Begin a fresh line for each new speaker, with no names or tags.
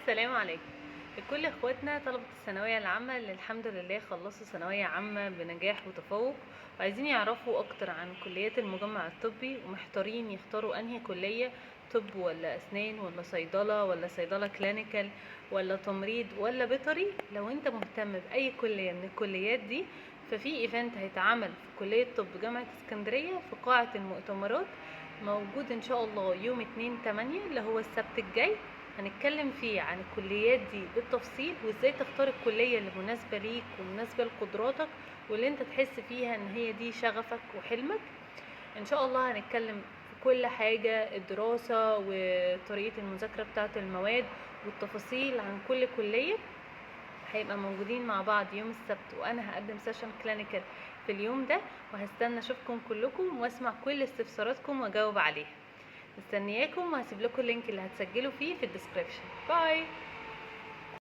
السلام عليكم لكل اخواتنا طلبة الثانوية العامة اللي الحمد لله خلصوا ثانوية عامة بنجاح وتفوق، وعايزين يعرفوا اكتر عن كليات المجمع الطبي ومحتارين يختاروا انهي كلية، طب ولا اسنان ولا صيدلة ولا صيدلة كلينيكال ولا تمريض ولا بيطري. لو انت مهتم باي كلية من الكليات دي ففي ايفنت هيتعمل في كلية طب جامعة اسكندرية في قاعة المؤتمرات، موجود ان شاء الله يوم 2/8 اللي هو السبت الجاي. هنتكلم فيه عن الكليات دي بالتفصيل، وازاي تختار الكلية اللي مناسبة ليك ومناسبة لقدراتك واللي انت تحس فيها ان هي دي شغفك وحلمك. ان شاء الله هنتكلم في كل حاجة، الدراسة وطريقة المذاكرة بتاعة المواد والتفاصيل عن كل كلية. هيبقى موجودين مع بعض يوم السبت، وانا هقدم سيشن كلينيكال في اليوم ده، وهستنى اشوفكم كلكم واسمع كل استفساراتكم واجاوب عليها. مستنياكم، وهسيب لكم اللينك اللي هتسجلوا فيه في الديسكريبشن. باي.